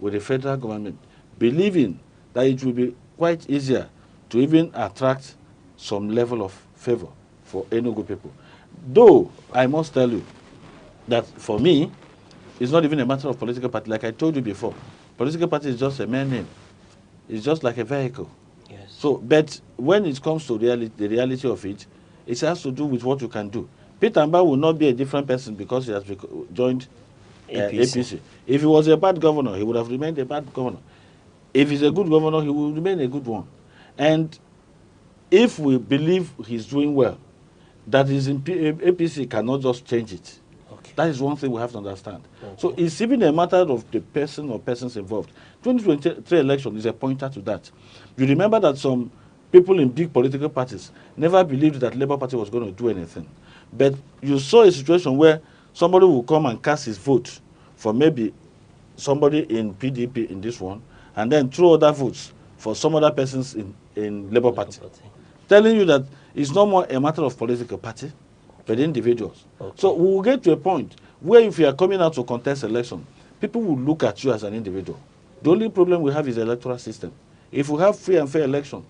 with the federal government, believing that it will be quite easier to even attract some level of favor for Enugu people. Though, I must tell you that for me, it's not even a matter of political party. Like I told you before, political party is just a mere name. It's just like a vehicle. Yes. So, but when it comes to reality, the reality of it, it has to do with what you can do. Peter Mba will not be a different person because he has joined APC. If he was a bad governor, he would have remained a bad governor. If he's a good governor, he will remain a good one. And if we believe he's doing well, that is in APC cannot just change it. Okay. That is one thing we have to understand. Okay. So it's even a matter of the person or persons involved. 2023 election is a pointer to that. You remember that some people in big political parties never believed that Labour Party was going to do anything. But you saw a situation where somebody will come and cast his vote for maybe somebody in PDP in this one, and then throw other votes for some other persons in Labour Party. Telling you that it's no more a matter of political party, but individuals. Okay. So we will get to a point where if you are coming out to contest election, people will look at you as an individual. The only problem we have is the electoral system. If we have free and fair election,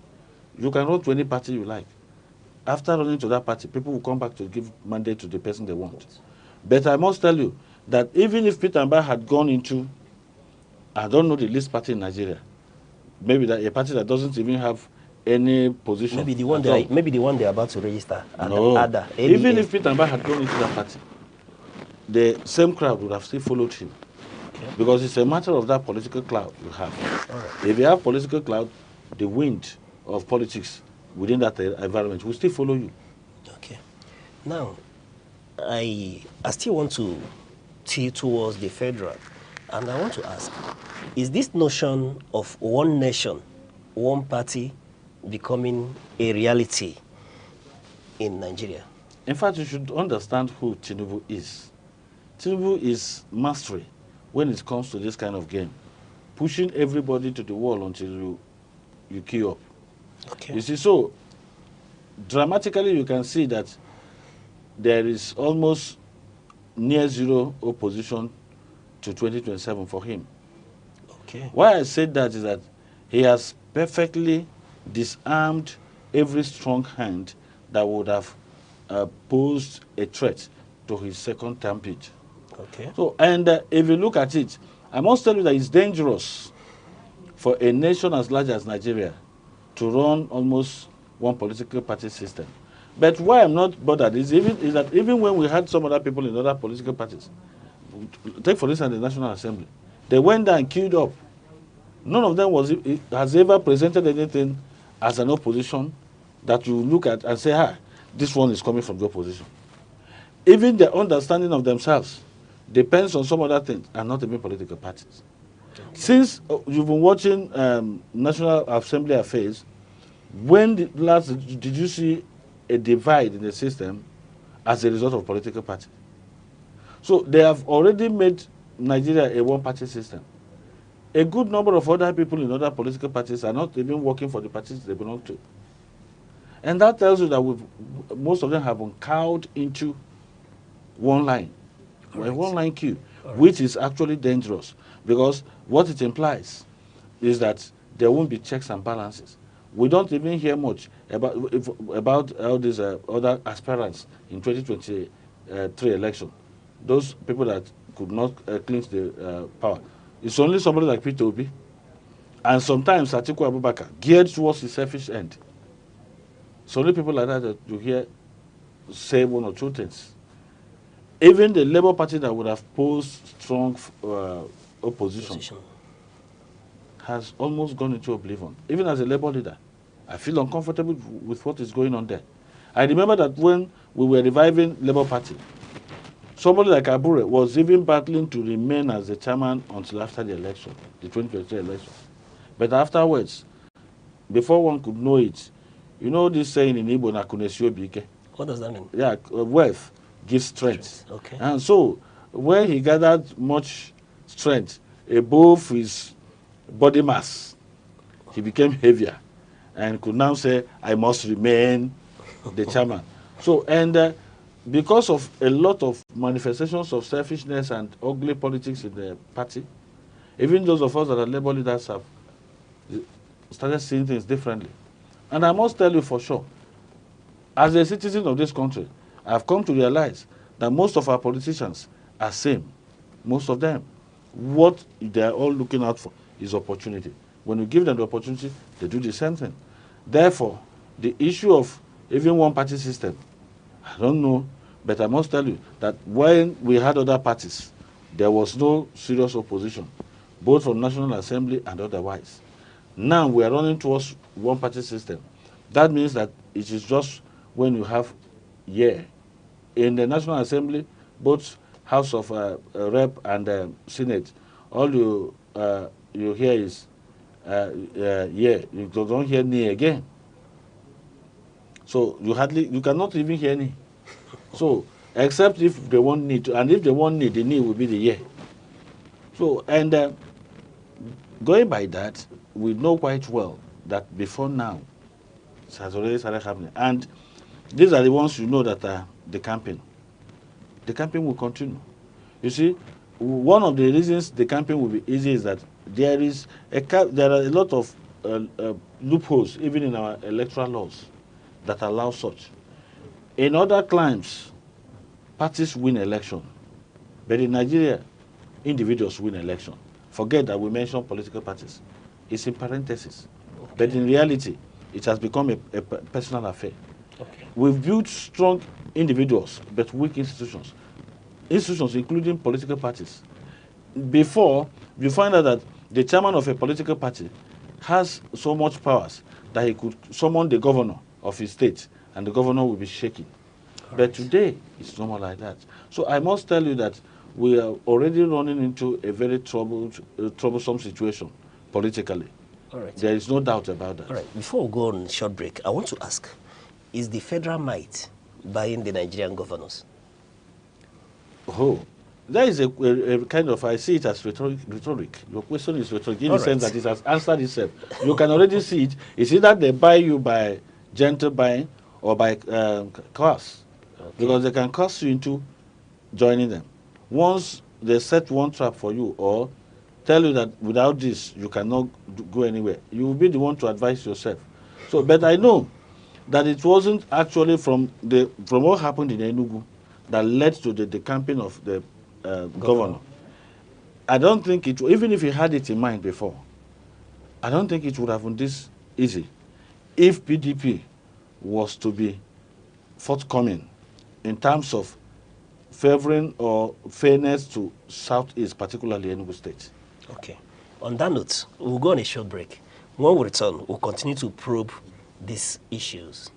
you can run to any party you like. After running to that party, people will come back to give mandate to the person they want. But I must tell you that even if Peter Mba had gone into, I don't know the least party in Nigeria, maybe that a party that doesn't even have any position. Maybe the one they're about to register. No. Even if Peter Mba had gone into that party, the same crowd would have still followed him. Okay. Because it's a matter of that political cloud you have. All right. If you have political cloud, the wind of politics within that environment will still follow you. Okay. Now, I still want to tilt towards the federal, and I want to ask, is this notion of one nation, one party becoming a reality in Nigeria? In fact, you should understand who Tinubu is. Tinubu is mastery when it comes to this kind of game, pushing everybody to the wall until you queue up. Okay. You see, so dramatically you can see that there is almost near zero opposition to 2027 for him. Okay. Why I said that is that he has perfectly disarmed every strong hand that would have posed a threat to his second term bid. Okay. So, and if you look at it, I must tell you that it's dangerous for a nation as large as Nigeria to run almost one political party system. But why I'm not bothered is that even when we had some other people in other political parties, take for instance the National Assembly, they went there and queued up. None of them has ever presented anything as an opposition that you look at and say, this one is coming from the opposition. Even their understanding of themselves depends on some other things and not even political parties. Okay. Since you've been watching National Assembly affairs, when did you see a divide in the system as a result of political party? So they have already made Nigeria a one-party system. A good number of other people in other political parties are not even working for the parties they belong to. And that tells you that most of them have been cowed into one line, a one-line queue, which is actually dangerous because what it implies is that there won't be checks and balances. We don't even hear much about all these other aspirants in 2023 election. Those people that could not clinch the power. It's only somebody like Peter Obi and sometimes Atiku Abubakar geared towards the selfish end. It's only people like that you hear say one or two things. Even the Labour Party that would have posed strong opposition has almost gone into oblivion. Even as a Labour leader, I feel uncomfortable with what is going on there. I remember that when we were reviving Labour Party, somebody like Abure was even battling to remain as the chairman until after the election, the 2023 election. But afterwards, before one could know it, you know this saying in Igbo, Nakunesio Bike? What does that mean? Yeah, wealth gives strength. Okay. And so, when he gathered much strength above his body mass, he became heavier and could now say, I must remain the chairman. So, and because of a lot of manifestations of selfishness and ugly politics in the party, Even those of us that are labor leaders have started seeing things differently. And I must tell you for sure, as a citizen of this country, I've come to realize that most of our politicians are same. Most of them. What they're all looking out for is opportunity. When you give them the opportunity, they do the same thing. Therefore, the issue of even one-party system, I don't know, but I must tell you that when we had other parties, there was no serious opposition, both from National Assembly and otherwise. Now we are running towards one-party system. That means that it is just when you have in the National Assembly, both House of Rep and Senate, all you hear is you don't hear ni again. So you cannot even hear ni. So except if they want ni, and if they want ni, the ni will be the yeah. So and going by that, we know quite well that before now, it has already started happening, and these are the ones you know that are the campaign. The campaign will continue. You see, one of the reasons the campaign will be easy is that there are a lot of loopholes even in our electoral laws that allow such. In other climes, parties win election, but in Nigeria, individuals win election. Forget that we mentioned political parties. It's in parentheses. Okay. But in reality, it has become a personal affair. Okay. We've built strong individuals, but weak institutions. Institutions including political parties. Before, you find out that the chairman of a political party has so much powers that he could summon the governor of his state, and the governor will be shaking. But today, it's no more like that. So I must tell you that we are already running into a very troublesome situation politically. All right. There is no doubt about that. All right. Before we go on short break, I want to ask, is the federal might buying the Nigerian governors? Oh, there is a kind of, I see it as rhetoric. Your question is rhetoric in the sense that it has answered itself. You can already see it. It's either they buy you by gentle buying or by cost. Okay. Because they can cost you into joining them. Once they set one trap for you or tell you that without this you cannot go anywhere, you will be the one to advise yourself. So, but I know that it wasn't actually from what happened in Enugu that led to the campaign of the governor. I don't think it, even if he had it in mind before, I don't think it would have been this easy if PDP was to be forthcoming in terms of favoring or fairness to Southeast, particularly Enugu State. Okay. On that note, we'll go on a short break. When we return, we'll continue to probe these issues.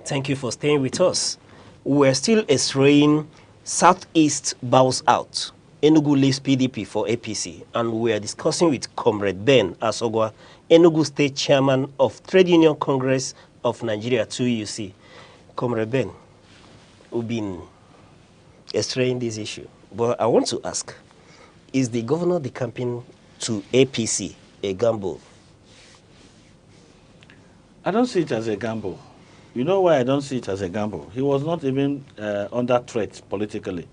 Thank you for staying with us. We're still estraying Southeast bows out. Enugu leaves PDP for APC, and we are discussing with Comrade Ben Asogwa, Enugu State Chairman of Trade Union Congress of Nigeria 2UC. Comrade Ben, we've been estraying this issue, but I want to ask, is the governor decamping to APC a gamble? I don't see it as a gamble. You know why I don't see it as a gamble? He was not even under threat politically.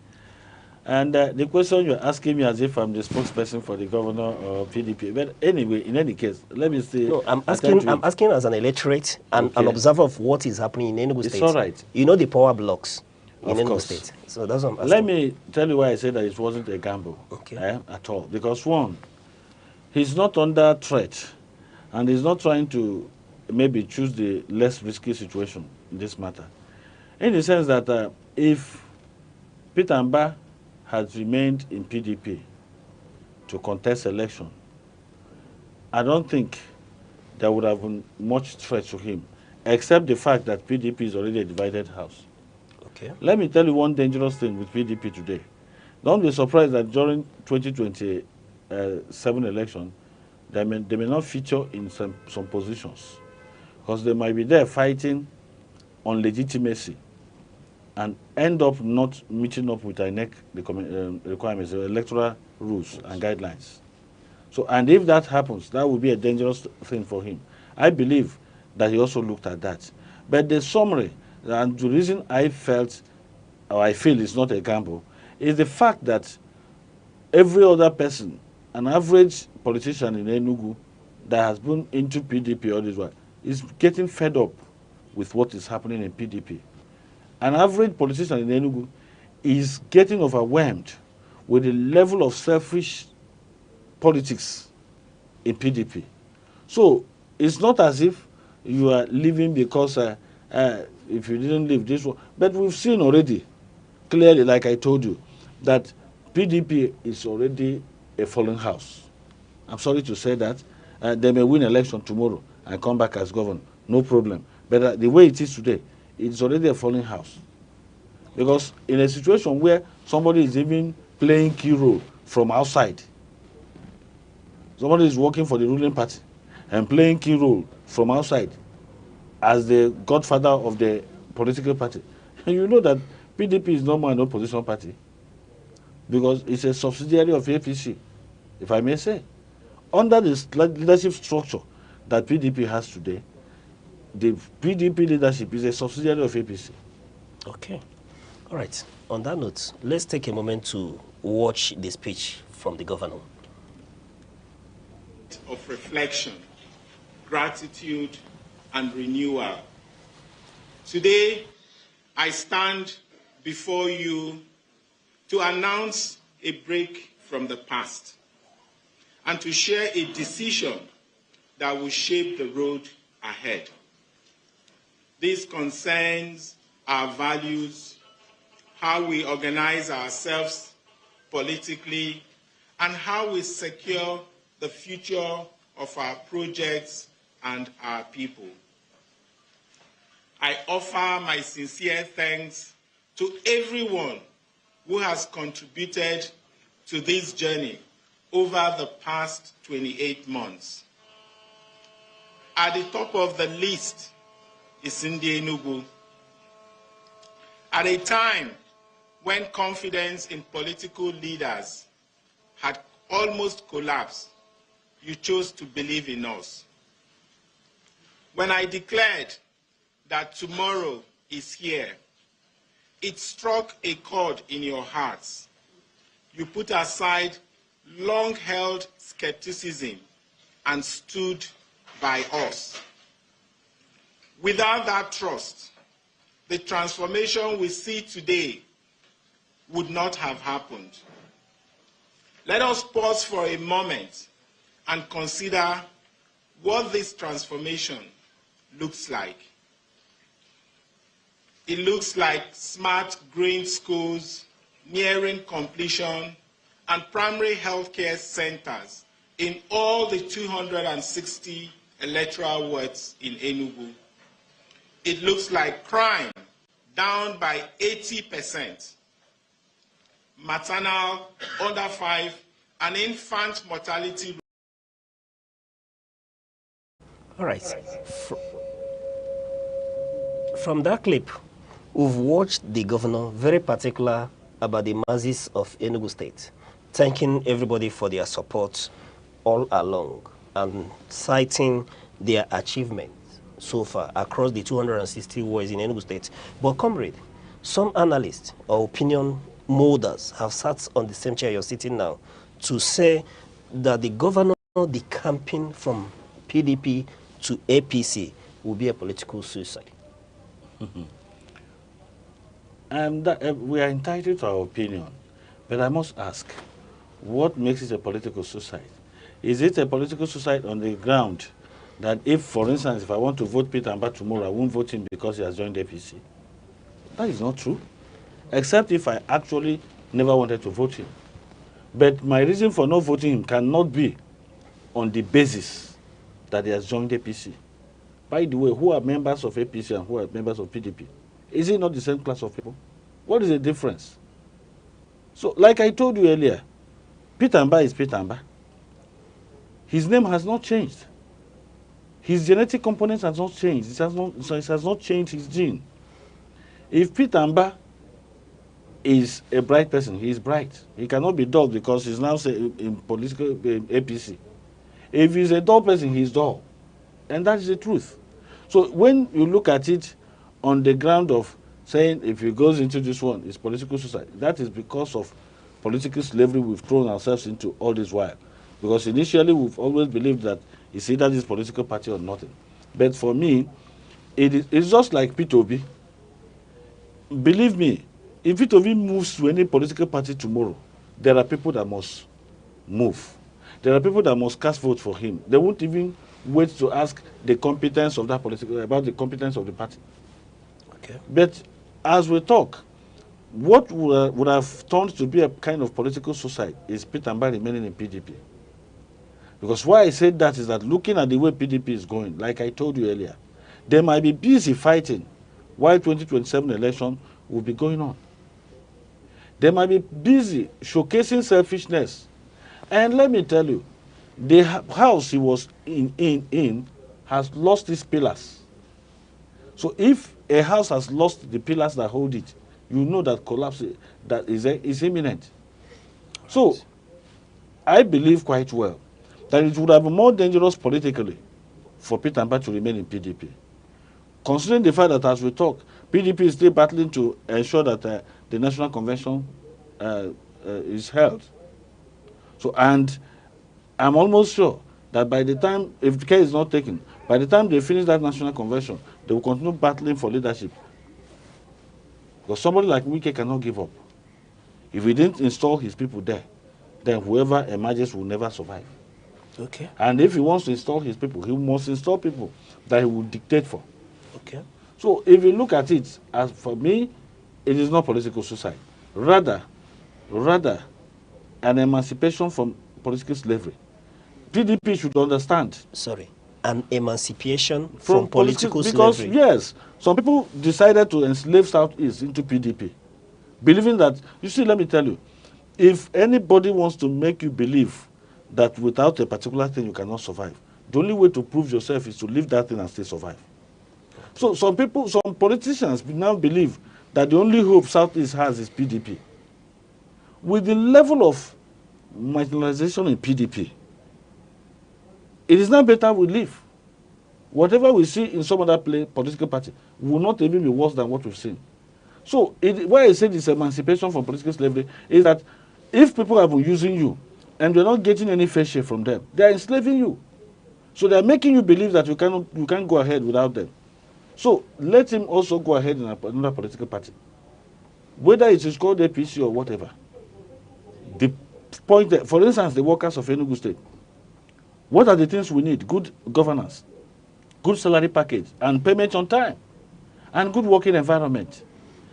And the question you're asking me as if I'm the spokesperson for the governor or PDP. But anyway, in any case, let me say. No, I'm asking as an electorate and an observer of what is happening in Enugu State. It's all right. You know the power blocks in Enugu course. State. So that's what I'm asking. Let me tell you why I said that it wasn't a gamble at all. Because one, he's not under threat, and he's not trying to maybe choose the less risky situation in this matter. In the sense that if Peter Mba had remained in PDP to contest election, I don't think there would have been much threat to him, except the fact that PDP is already a divided house. Okay. Let me tell you one dangerous thing with PDP today. Don't be surprised that during 2027 election, they may not feature in some positions, because they might be there fighting on legitimacy and end up not meeting up with Aneke requirements, the electoral rules and guidelines. So, and if that happens, that would be a dangerous thing for him. I believe that he also looked at that. But the summary, and the reason I felt, or I feel it's not a gamble, is the fact that every other person, an average politician in Enugu that has been into PDP all this while, is getting fed up with what is happening in PDP. An average politician in Enugu is getting overwhelmed with the level of selfish politics in PDP. So it's not as if you are leaving because if you didn't leave this one. But we've seen already, clearly, like I told you, that PDP is already a fallen house. I'm sorry to say that. They may win election tomorrow and come back as governor. No problem. But the way it is today, it's already a falling house. Because in a situation where somebody is even playing key role from outside, somebody is working for the ruling party and playing key role from outside as the godfather of the political party, and you know that PDP is not more an opposition party because it's a subsidiary of APC, if I may say. Under the leadership structure that PDP has today, the PDP leadership is a subsidiary of APC. Okay. All right. On that note, let's take a moment to watch the speech from the governor. Of reflection, gratitude, and renewal. Today, I stand before you to announce a break from the past and to share a decision that will shape the road ahead. This concerns our values, how we organize ourselves politically, and how we secure the future of our projects and our people. I offer my sincere thanks to everyone who has contributed to this journey over the past 28 months. At the top of the list is Ndi Enugu. At a time when confidence in political leaders had almost collapsed, you chose to believe in us. When I declared that tomorrow is here, it struck a chord in your hearts. You put aside long-held skepticism and stood by us. Without that trust, the transformation we see today would not have happened. Let us pause for a moment and consider what this transformation looks like. It looks like smart green schools nearing completion and primary healthcare centers in all the 260 electoral wards in Enugu. It looks like crime down by 80%, maternal, under 5, and infant mortality. All right. From that clip, we've watched the governor very particular about the masses of Enugu State. thanking everybody for their support all along and citing their achievements so far across the 260 wards in Enugu State. But comrade, some analysts or opinion molders have sat on the same chair you're sitting now to say that the governor decamping from PDP to APC will be a political suicide. We are entitled to our opinion, but I must ask, what makes it a political suicide? Is it a political suicide on the ground that if, for instance, if I want to vote Peter Mba tomorrow, I won't vote him because he has joined APC? That is not true, except if I actually never wanted to vote him. But my reason for not voting him cannot be on the basis that he has joined APC. By the way, who are members of APC and who are members of PDP? Is it not the same class of people? What is the difference? So, like I told you earlier, Peter Mba is Peter Mba. His name has not changed. His genetic components has not changed. It has not changed his gene. If Peter Mba is a bright person, he is bright. He cannot be dull because he's now in political APC. If he's a dull person, he's dull. And that is the truth. So when you look at it on the ground of saying if he goes into this one, it's political suicide, that is because of political slavery we've thrown ourselves into all this while. Because initially we've always believed that it's either this political party or nothing. But for me, it's just like P2B. Believe me, if P2B moves to any political party tomorrow, there are people that must move. There are people that must cast vote for him. They won't even wait to ask the competence of that about the competence of the party. Okay. But as we talk, what would have turned to be a kind of political suicide is Peter Mba remaining in PDP. Because why I said that is that looking at the way PDP is going, like I told you earlier, they might be busy fighting while 2027 election will be going on. They might be busy showcasing selfishness. And let me tell you, the house he was in has lost its pillars. So if a house has lost the pillars that hold it, you know that collapse is imminent. So I believe quite well that it would have been more dangerous politically for Peter Mba to remain in PDP. Considering the fact that as we talk, PDP is still battling to ensure that the National Convention is held. So, and I'm almost sure that by the time, if the care is not taken, by the time they finish that National Convention, they will continue battling for leadership. Because somebody like Wike cannot give up. If he didn't install his people there, then whoever emerges will never survive. Okay. And if he wants to install his people, he must install people that he will dictate for. Okay. So if you look at it, as for me, it is not political suicide. Rather, an emancipation from political slavery. PDP should understand. Sorry. An emancipation from political because, slavery. yes, some people decided to enslave Southeast into PDP, believing that, you see, let me tell you, if anybody wants to make you believe that without a particular thing you cannot survive, the only way to prove yourself is to leave that thing and still survive. So some politicians now believe that the only hope Southeast has is PDP. With the level of marginalization in PDP, it is now better we leave. Whatever we see in some other political party will not even be worse than what we've seen. So why I say this emancipation from political slavery is that if people have been using you and you're not getting any fair share from them, they are enslaving you. So they are making you believe that you can't go ahead without them. So let him also go ahead in another political party, whether it is called APC or whatever. The point that, for instance, the workers of Enugu State, what are the things we need? Good governance, good salary package, and payment on time, and good working environment.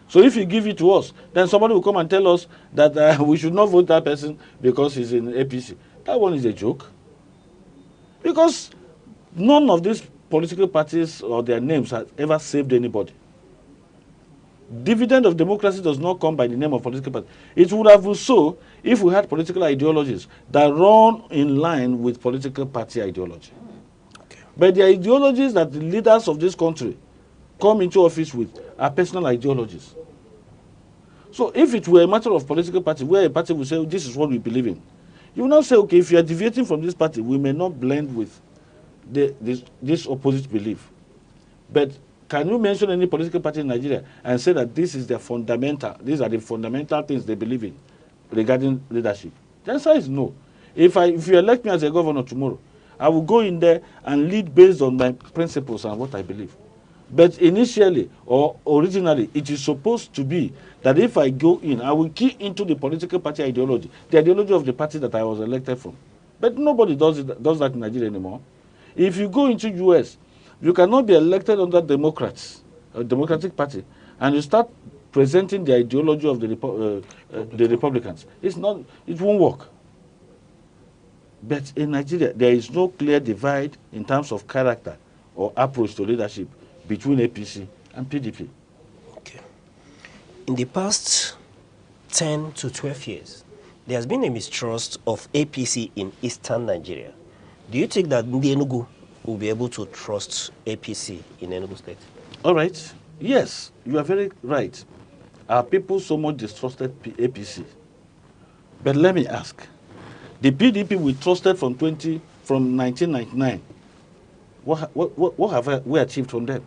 So if you give it to us, then somebody will come and tell us that we should not vote that person because he's in APC. That one is a joke. Because none of these political parties or their names have ever saved anybody. Dividend of democracy does not come by the name of political party. It would have been so if we had political ideologies that run in line with political party ideology. Okay. But the ideologies that the leaders of this country come into office with are personal ideologies. So if it were a matter of political party, where a party will say, this is what we believe in, you will now say, okay, if you are deviating from this party, we may not blend with this opposite belief. But can you mention any political party in Nigeria and say that this is their fundamental, these are the fundamental things they believe in regarding leadership? The answer is no. If you elect me as a governor tomorrow, I will go in there and lead based on my principles and what I believe. But initially or originally, it is supposed to be that if I go in, I will key into the political party ideology, the ideology of the party that I was elected from. But nobody does that in Nigeria anymore. If you go into US, you cannot be elected under Democrats, a Democratic Party, and you start presenting the ideology of the Republicans. It won't work. But in Nigeria, there is no clear divide in terms of character or approach to leadership between APC and PDP. Okay. In the past 10 to 12 years, there has been a mistrust of APC in eastern Nigeria. Do you think that Ndi Enugu will be able to trust APC in Enugu State? All right. Yes, you are very right. Our people so much distrusted APC. But let me ask, the PDP we trusted from 1999, what have we achieved from them?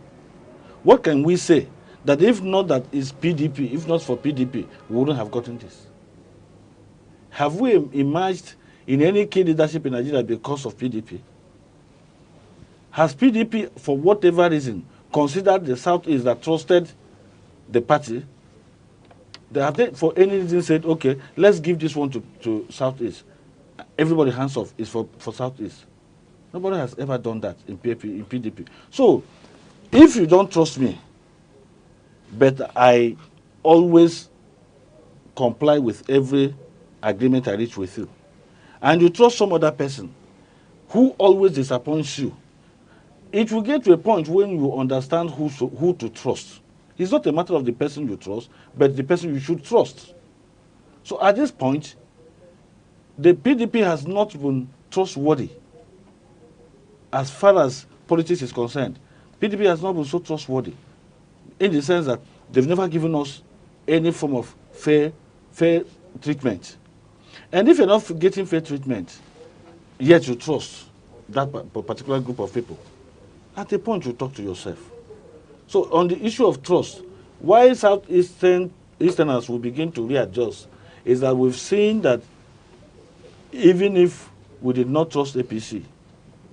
What can we say that if not that is PDP, if not for PDP, we wouldn't have gotten this? Have we emerged in any key leadership in Nigeria because of PDP? Has PDP, for whatever reason, considered the Southeast that trusted the party? Have they, for any reason, said, okay, let's give this one to Southeast? Everybody hands off is for Southeast. Nobody has ever done that in PDP. So, if you don't trust me, but I always comply with every agreement I reach with you, and you trust some other person who always disappoints you, it will get to a point when you understand who to trust. It's not a matter of the person you trust, but the person you should trust. So at this point, the PDP has not been trustworthy as far as politics is concerned. PDP has not been so trustworthy in the sense that they've never given us any form of fair treatment. And if you're not getting fair treatment, yet you trust that particular group of people, at a point you talk to yourself. So on the issue of trust, why Southeasterners will begin to readjust is that we've seen that even if we did not trust APC,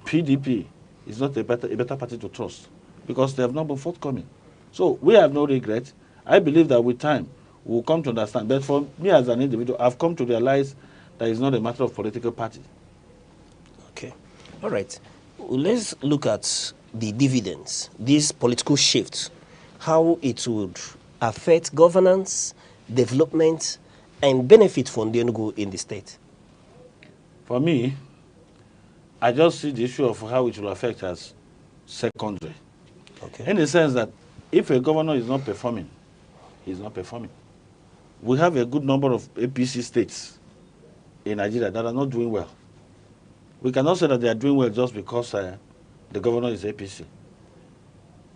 PDP is not a better party to trust because they have not been forthcoming. So we have no regret. I believe that with time, we'll come to understand. But for me as an individual, I've come to realize that it's not a matter of political party. Okay. All right. Let's look at the dividends, these political shifts, how it would affect governance, development, and benefit for Ndi Enugu in the state. For me, I just see the issue of how it will affect as secondary. Okay. In the sense that if a governor is not performing, he's not performing. We have a good number of APC states in Nigeria that are not doing well. We cannot say that they are doing well just because the governor is APC.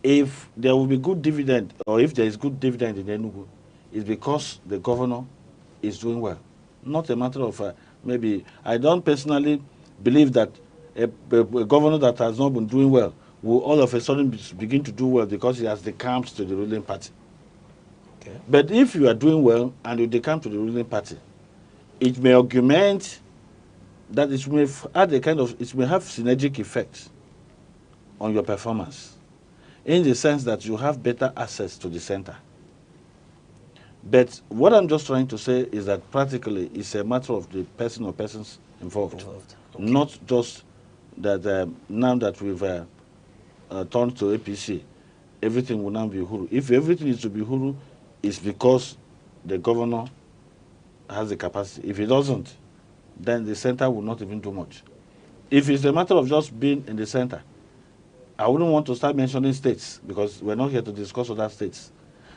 If there will be good dividend, or if there is good dividend in Enugu, it's because the governor is doing well. Not a matter of maybe, I don't personally believe that a governor that has not been doing well will all of a sudden begin to do well because he has decamps to the ruling party. Okay. But if you are doing well and you decamp to the ruling party, it may augment that it may add it may have synergic effects on your performance in the sense that you have better access to the center. But what I'm just trying to say is that practically it's a matter of the person or persons involved. Okay. Not just that now that we've turned to APC, everything will now be Uhuru. If everything is to be Uhuru, it's because the governor has the capacity. If he doesn't, then the center will not even do much. If it's a matter of just being in the center, I wouldn't want to start mentioning states because we're not here to discuss other states.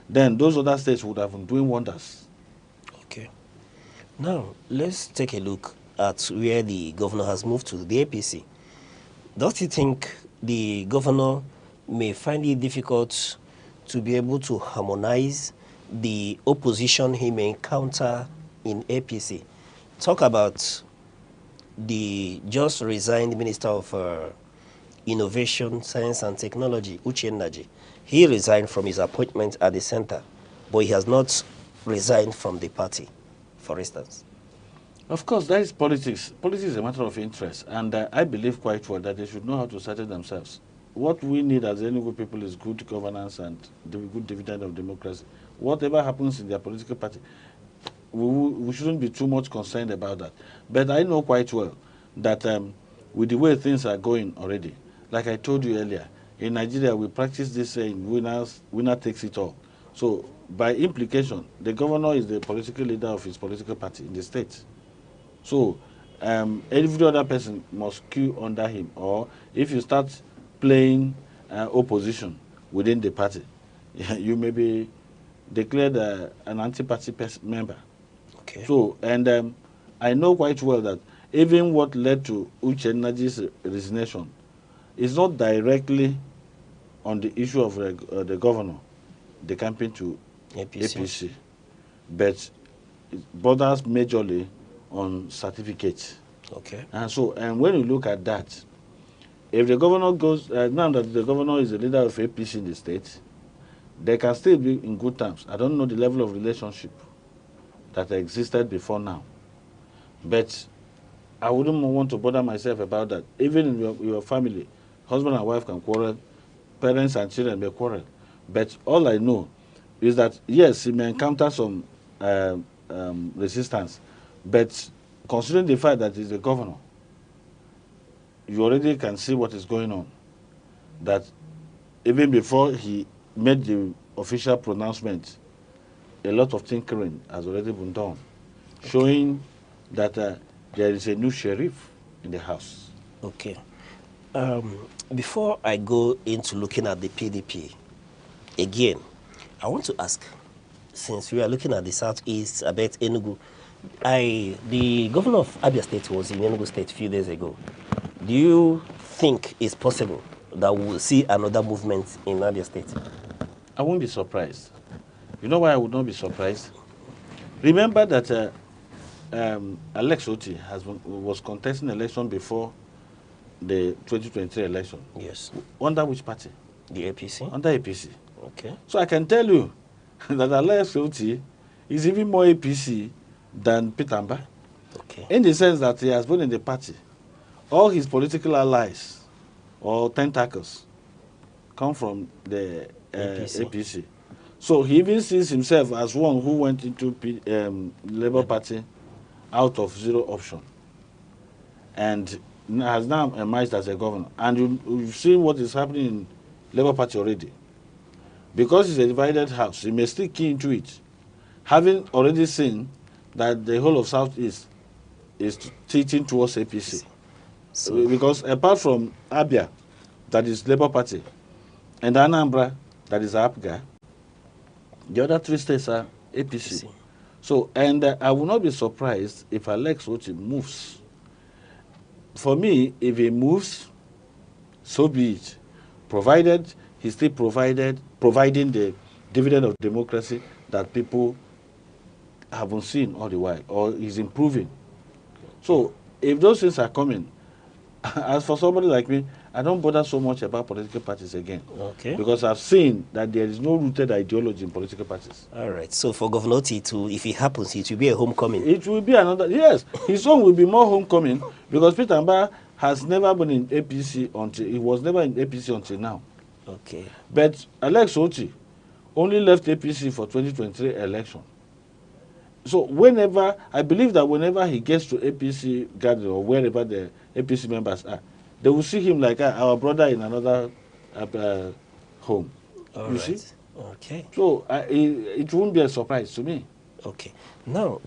Then those other states would have been doing wonders. Okay. Now, let's take a look at where the governor has moved to, the APC. Don't you think the governor may find it difficult to be able to harmonize the opposition he may encounter in APC. Talk about the just resigned Minister of Innovation, Science and Technology, Uche. He resigned from his appointment at the center, but he has not resigned from the party, for instance. Of course, that is politics. Politics is a matter of interest, and I believe quite well that they should know how to settle themselves. What we need as Enugu people is good governance and the good dividend of democracy. Whatever happens in their political party, we shouldn't be too much concerned about that. But I know quite well that with the way things are going already, like I told you earlier, in Nigeria we practice this saying, winner takes it all. So by implication, the governor is the political leader of his political party in the state. So every other person must queue under him, or if you start playing opposition within the party, you may be declared an anti-party member. Okay. So, and I know quite well that even what led to Uchenaji's resignation is not directly on the issue of the governor, the campaign to APC, but it borders majorly on certificates. Okay. And so, and when you look at that, if the governor goes, now that the governor is the leader of APC in the state, they can still be in good terms. I don't know the level of relationship that existed before now, but I wouldn't want to bother myself about that. Even in your family, husband and wife can quarrel, parents and children may quarrel, but all I know is that yes, he may encounter some resistance, but considering the fact that he's the governor, you already can see what is going on. That even before he made the official pronouncement, a lot of tinkering has already been done, showing that there is a new sheriff in the house. Okay. Before I go into looking at the PDP, again, I want to ask, since we are looking at the Southeast, about Enugu, the governor of Abia State was in Enugu State a few days ago. Do you think it's possible that we'll see another movement in Abia State? I won't be surprised. You know why I would not be surprised? Remember that Alex Oti was contesting election before the 2023 election. Yes. Under which party? The APC? Under APC. Okay. So I can tell you that Alex Oti is even more APC than Peter Mba. Okay. In the sense that he has been in the party. All his political allies or tentacles come from the APC. So he even sees himself as one who went into Labour Party out of zero option and has now emerged as a governor. And you've seen what is happening in Labour Party already. Because it's a divided house, he may still key into it, having already seen that the whole of Southeast is tilting towards APC. So, because apart from Abia, that is Labour Party, and Anambra, that is APGA, the other three states are APC. So, and I will not be surprised if Alex Oti moves. For me, if he moves, so be it, provided he's still providing the dividend of democracy that people haven't seen all the while, or he's improving. So, if those things are coming, as for somebody like me, I don't bother so much about political parties again. Okay. Because I've seen that there is no rooted ideology in political parties. All right. So for Governor Oti, if it happens, it will be a homecoming. It will be another, yes. His own will be more homecoming because Peter Mba has never been in APC until, he was never in APC until now. Okay. But Alex Oti only left APC for 2023 election. So whenever, I believe that whenever he gets to APC gathering or wherever the APC members are, they will see him like our brother in another home. All you right. see? Okay. So it won't be a surprise to me. Okay. Now,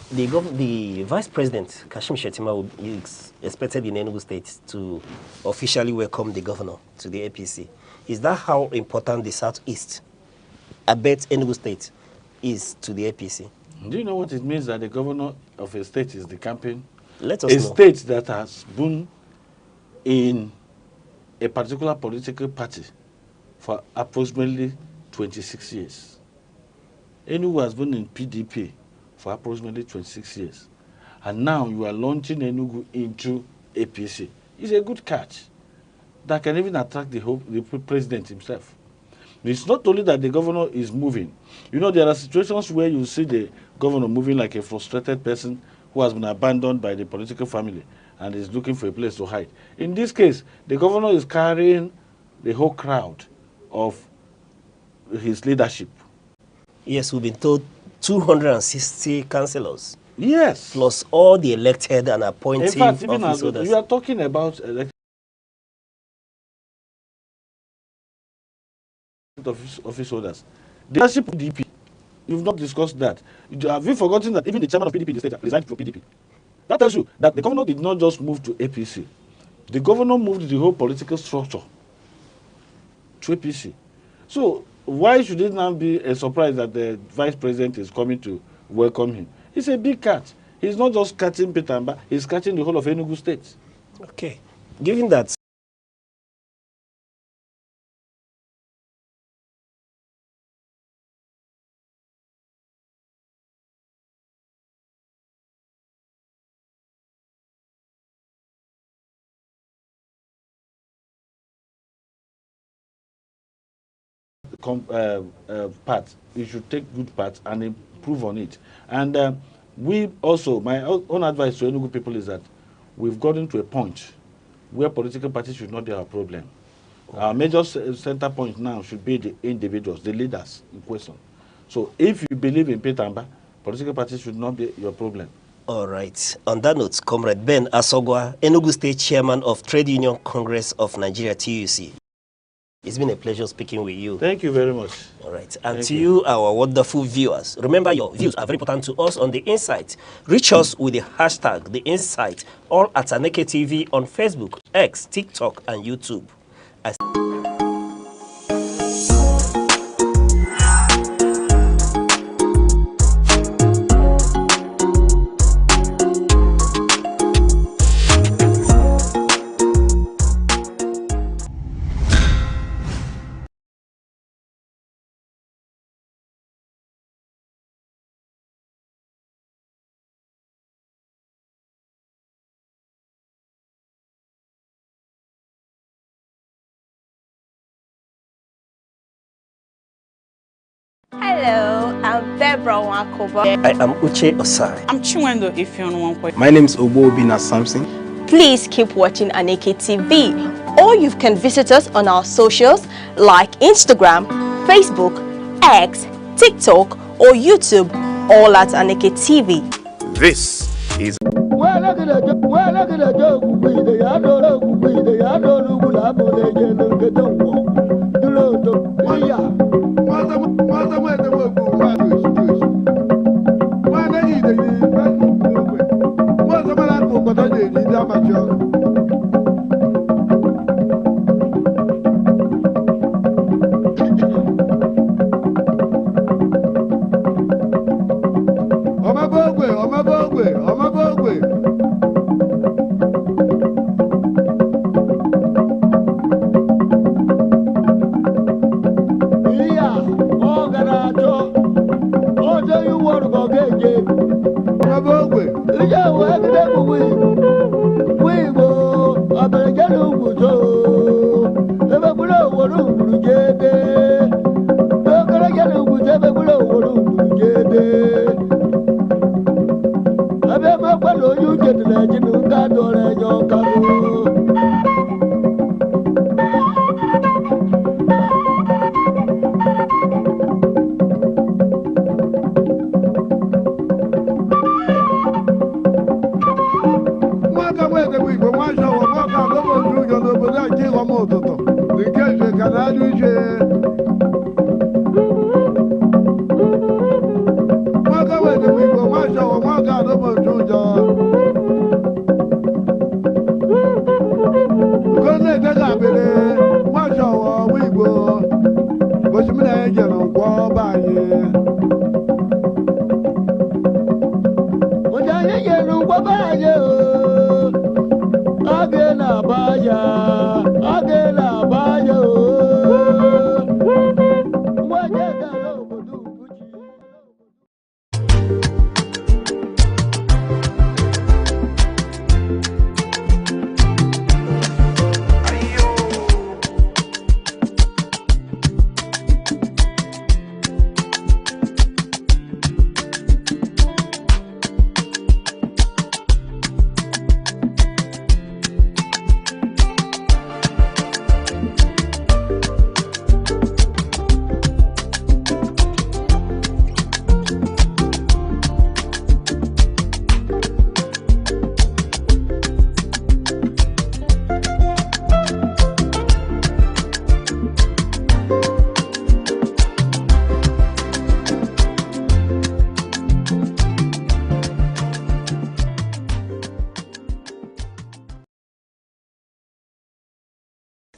the Vice President, Kashim Shettima, is expected in Enugu State to officially welcome the governor to the APC. Is that how important the Southeast, I bet Enugu State, is to the APC? Do you know what it means that the governor of a state is the campaign? Let us know. A state that has been in a particular political party for approximately 26 years. Enugu has been in PDP for approximately 26 years. And now you are launching Enugu into APC. It's a good catch that can even attract the president himself. It's not only that the governor is moving. You know, there are situations where you see the governor moving like a frustrated person who has been abandoned by the political family and is looking for a place to hide. In this case, the governor is carrying the whole crowd of his leadership. Yes, we've been told 260 councillors. Yes. Plus all the elected and appointed in fact, even office holders. you are talking about elected office holders. The leadership of PDP, you've not discussed that. Have you forgotten that even the chairman of PDP in the state resigned from PDP? That tells you that the governor did not just move to APC. The governor moved the whole political structure to APC. So why should it now be a surprise that the vice president is coming to welcome him? It's a big catch. He's not just catching Petamba, he's catching the whole of Enugu State. Okay. Given that part, you should take good parts and improve on it. And we also, my own advice to Enugu people is that we've gotten to a point where political parties should not be our problem. Our major center point now should be the individuals, the leaders in question. So if you believe in Petamba, political parties should not be your problem. All right. On that note, Comrade Ben Asogwa, Enugu State Chairman of Trade Union Congress of Nigeria, TUC. It's been a pleasure speaking with you. Thank you very much. All right. And to you, our wonderful viewers, remember your views are very important to us on The Insight. Reach us with the hashtag The Insight, all at Aneke TV on Facebook, X, TikTok, and YouTube. Hello, I'm Deborah Wakoba. I am Uche Osai. I'm Chiwendo Ifeonwankwe. My name is Obobina Samson. Please keep watching Aneke TV, or you can visit us on our socials like Instagram, Facebook, X, TikTok, or YouTube, all at Aneke TV. This is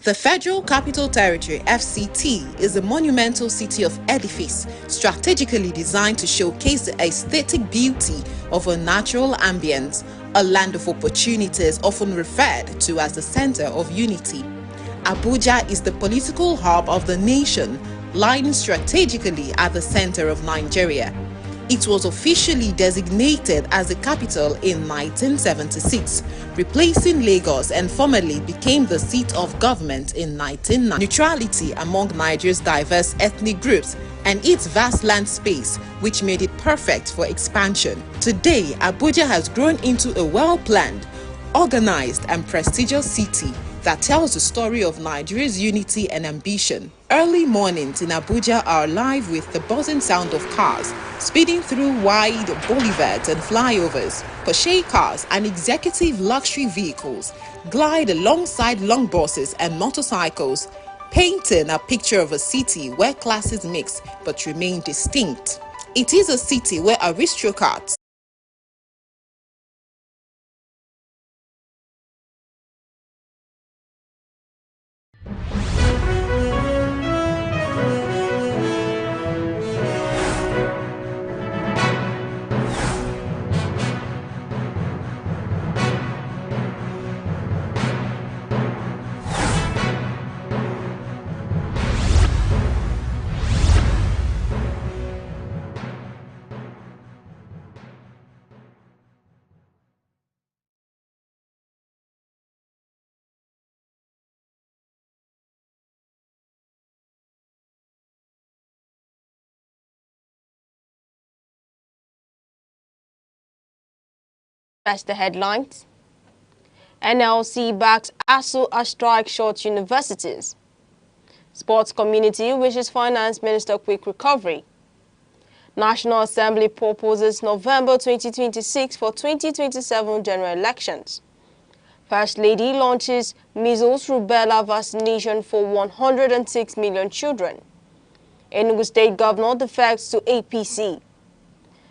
The Federal Capital Territory, FCT, is a monumental city of edifice strategically designed to showcase the aesthetic beauty of a natural ambience, a land of opportunities often referred to as the center of unity. Abuja is the political hub of the nation, lying strategically at the center of Nigeria. It was officially designated as the capital in 1976, replacing Lagos, and formally became the seat of government in 1990. Neutrality among Nigeria's diverse ethnic groups and its vast land space, which made it perfect for expansion. Today, Abuja has grown into a well-planned, organized and prestigious city that tells the story of Nigeria's unity and ambition. Early mornings in Abuja are alive with the buzzing sound of cars speeding through wide boulevards and flyovers. Porsche cars and executive luxury vehicles glide alongside long buses and motorcycles, painting a picture of a city where classes mix but remain distinct. It is a city where aristocrats, That's the headlines. NLC backs ASU as strike short universities. Sports community wishes Finance Minister quick recovery. National Assembly proposes November 2026 for 2027 general elections. First Lady launches measles rubella vaccination for 106 million children. Enugu State Governor defects to APC.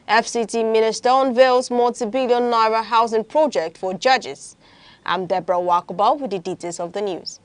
FCT Minister unveils multi-billion naira housing project for judges. I'm Deborah Wakuba with the details of the news.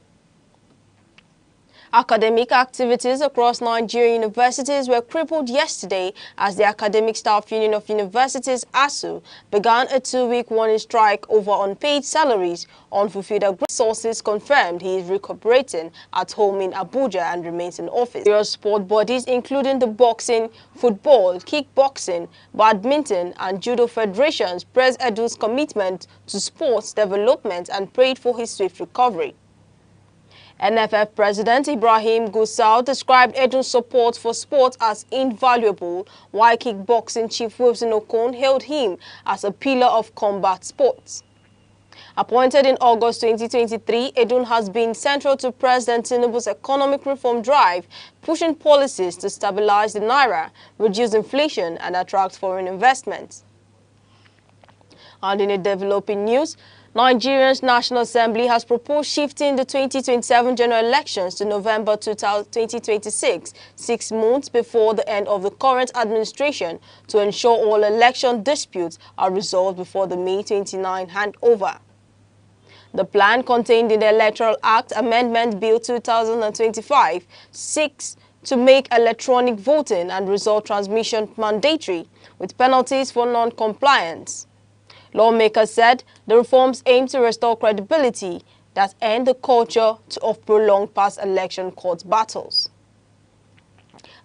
Academic activities across Nigerian universities were crippled yesterday as the Academic Staff Union of Universities, ASU, began a 2-week warning strike over unpaid salaries. Unfulfilled agreement. Sources confirmed he is recuperating at home in Abuja and remains in office. Various sport bodies, including the boxing, football, kickboxing, badminton, and judo federations, praised Edu's commitment to sports development and prayed for his swift recovery. NFF President Ibrahim Gusau described Edu's support for sports as invaluable, while kickboxing chief Wilson Okon hailed him as a pillar of combat sports. Appointed in August 2023, Edun has been central to President Tinubu's economic reform drive, pushing policies to stabilize the naira, reduce inflation, and attract foreign investments. And in a developing news, Nigeria's National Assembly has proposed shifting the 2027 general elections to November 2026, 6 months before the end of the current administration, to ensure all election disputes are resolved before the May 29 handover. The plan, contained in the Electoral Act Amendment Bill 2025, seeks to make electronic voting and result transmission mandatory, with penalties for non-compliance. Lawmakers said the reforms aim to restore credibility that end the culture of prolonged past election court battles.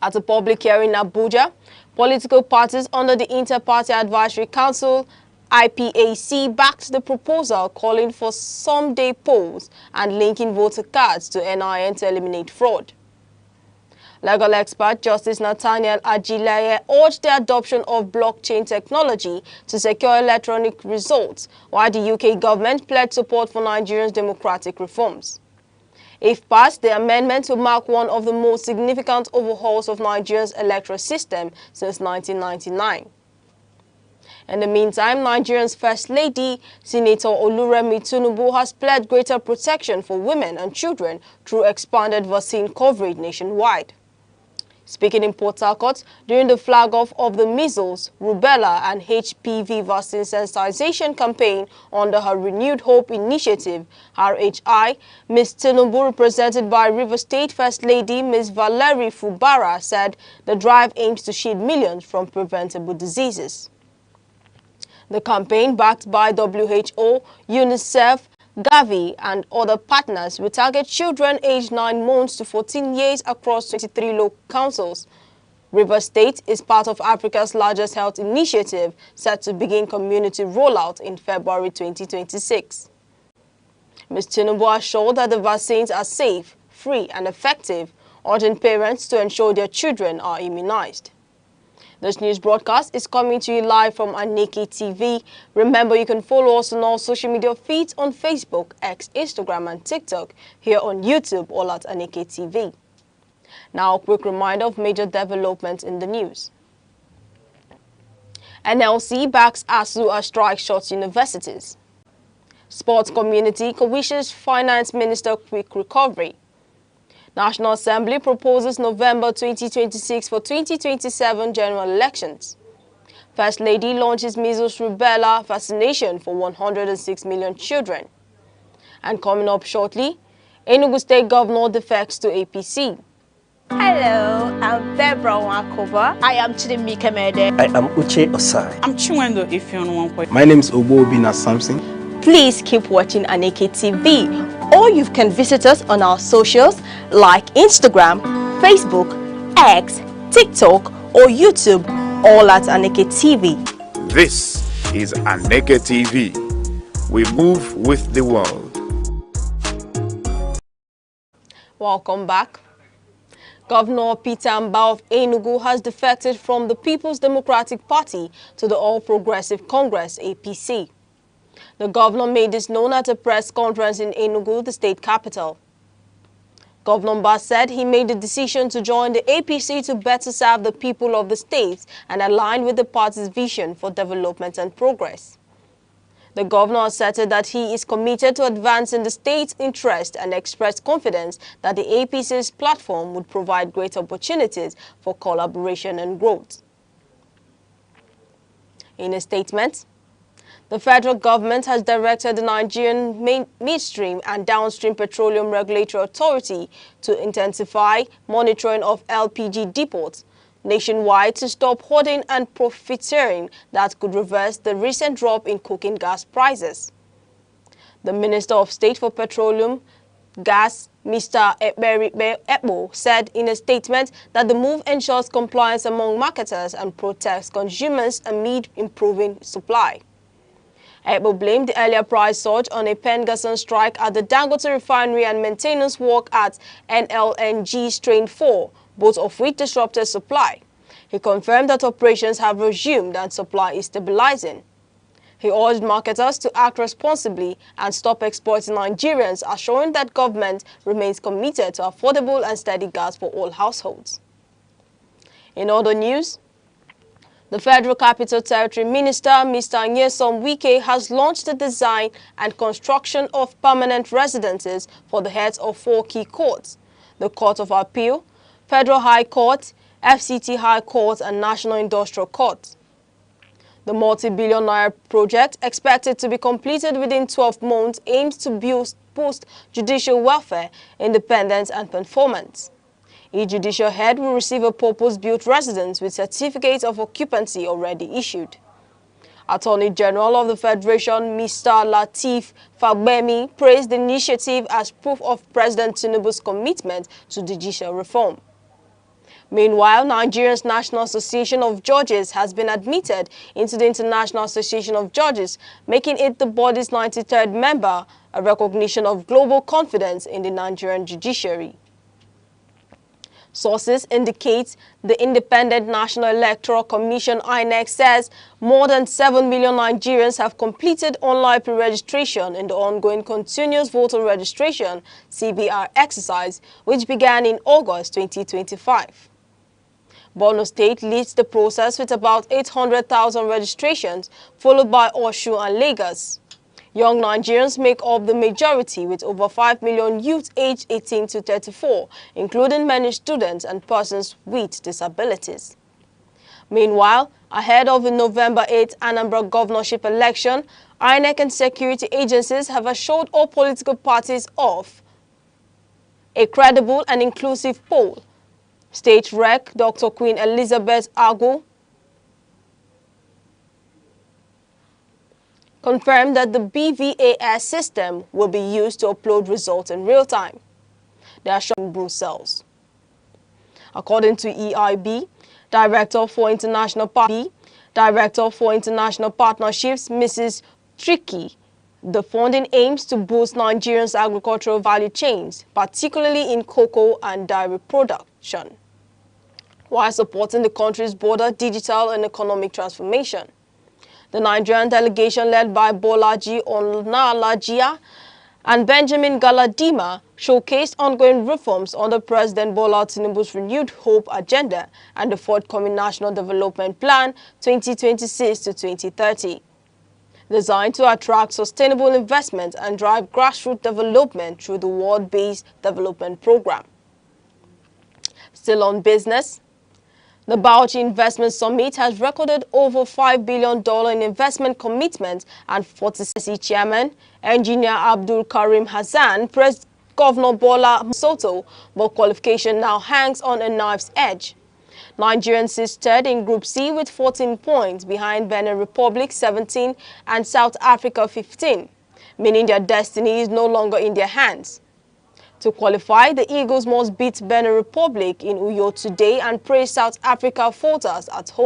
At a public hearing in Abuja, political parties under the Inter-Party Advisory Council IPAC backed the proposal calling for someday polls and linking voter cards to NIN to eliminate fraud. Legal expert Justice Nathaniel Ajilaye urged the adoption of blockchain technology to secure electronic results, while the UK government pledged support for Nigeria's democratic reforms. If passed, the amendment will mark one of the most significant overhauls of Nigeria's electoral system since 1999. In the meantime, Nigeria's First Lady, Senator Oluremi Tinubu, has pledged greater protection for women and children through expanded vaccine coverage nationwide. Speaking in Port Harcourt during the flag-off of the measles, rubella and HPV vaccine sensitization campaign under her Renewed Hope Initiative, RHI, Ms. Tinubu, represented by River State First Lady Ms. Valerie Fubara, said the drive aims to shield millions from preventable diseases. The campaign, backed by WHO, UNICEF, Gavi and other partners, will target children aged 9 months to 14 years across 23 local councils. River State is part of Africa's largest health initiative, set to begin community rollout in February 2026. Ms. Tinubu assured that the vaccines are safe, free and effective, urging parents to ensure their children are immunized. This news broadcast is coming to you live from Aneke TV. Remember, you can follow us on all social media feeds on Facebook, X, Instagram and TikTok, here on YouTube, all at Aneke TV. Now, a quick reminder of major developments in the news. NLC backs ASU as strike shorts universities. Sports community wishes Finance Minister quick recovery. National Assembly proposes November 2026 for 2027 general elections. First Lady launches measles rubella vaccination for 106 million children. And coming up shortly, Enugu State Governor defects to APC. Hello, I'm Deborah Wakova. I am Chidimike Mede. I am Uche Osai. I'm Chiwendo Ifeonwankwe. My name is Obina Samson. Please keep watching Aneke TV, or you can visit us on our socials like Instagram, Facebook, X, TikTok or YouTube, all at Aneke TV. This is Aneke TV. We move with the world. Welcome back. Governor Peter Mbah of Enugu has defected from the People's Democratic Party to the All Progressive Congress, APC. The governor made this known at a press conference in Enugu, the state capital. Governor Mbah said he made the decision to join the APC to better serve the people of the state and align with the party's vision for development and progress. The governor asserted that he is committed to advancing the state's interest and expressed confidence that the APC's platform would provide great opportunities for collaboration and growth. In a statement, the federal government has directed the Nigerian Midstream and Downstream Petroleum Regulatory Authority to intensify monitoring of LPG depots nationwide to stop hoarding and profiteering that could reverse the recent drop in cooking gas prices. The Minister of State for Petroleum, Gas, Mr. Ekpo, said in a statement that the move ensures compliance among marketers and protects consumers amid improving supply. Ekpo blamed the earlier price surge on a Pengasson strike at the Dangote refinery and maintenance work at NLNG Strain 4, both of which disrupted supply. He confirmed that operations have resumed and supply is stabilizing. He urged marketers to act responsibly and stop exploiting Nigerians, assuring that government remains committed to affordable and steady gas for all households. In other news, the Federal Capital Territory Minister, Mr. Nyesom Wike, has launched the design and construction of permanent residences for the heads of 4 key courts: the Court of Appeal, Federal High Court, FCT High Court and National Industrial Court. The multi-billion naira project, expected to be completed within 12 months, aims to boost judicial welfare, independence and performance. Each judicial head will receive a purpose-built residence with certificates of occupancy already issued. Attorney General of the Federation, Mr. Lateef Fagbemi, praised the initiative as proof of President Tinubu's commitment to judicial reform. Meanwhile, Nigeria's National Association of Judges has been admitted into the International Association of Judges, making it the body's 93rd member, a recognition of global confidence in the Nigerian judiciary. Sources indicate the Independent National Electoral Commission (INEC) says more than 7 million Nigerians have completed online pre-registration in the ongoing Continuous Voter Registration (CVR) exercise, which began in August 2025. Borno State leads the process with about 800,000 registrations, followed by Osun and Lagos. Young Nigerians make up the majority, with over 5 million youth aged 18 to 34, including many students and persons with disabilities. Meanwhile, ahead of the November 8 Anambra governorship election, Aneke and security agencies have assured all political parties of a credible and inclusive poll. State Rec. Dr. Queen Elizabeth Agu confirmed that the BVAS system will be used to upload results in real time. They are showing Brussels. According to EIB, Director for International Partnerships, Mrs. Tricky, the funding aims to boost Nigeria's agricultural value chains, particularly in cocoa and dairy production, while supporting the country's broader digital and economic transformation. The Nigerian delegation, led by Bolaji Onalajia and Benjamin Galadima, showcased ongoing reforms under President Bola Tinubu's renewed hope agenda and the forthcoming National Development Plan 2026 to 2030, designed to attract sustainable investment and drive grassroots development through the World-Based Development Program. Still on business, the Bauchi Investment Summit has recorded over $5 billion in investment commitments, and 40C Chairman, Engineer Abdul Karim Hassan, praised Governor Bola Soto, but qualification now hangs on a knife's edge. Nigerians sits third in Group C with 14 points, behind Benin Republic 17 and South Africa 15, meaning their destiny is no longer in their hands. To qualify, the Eagles must beat Benin Republic in Uyo today and praise South Africa voters at home.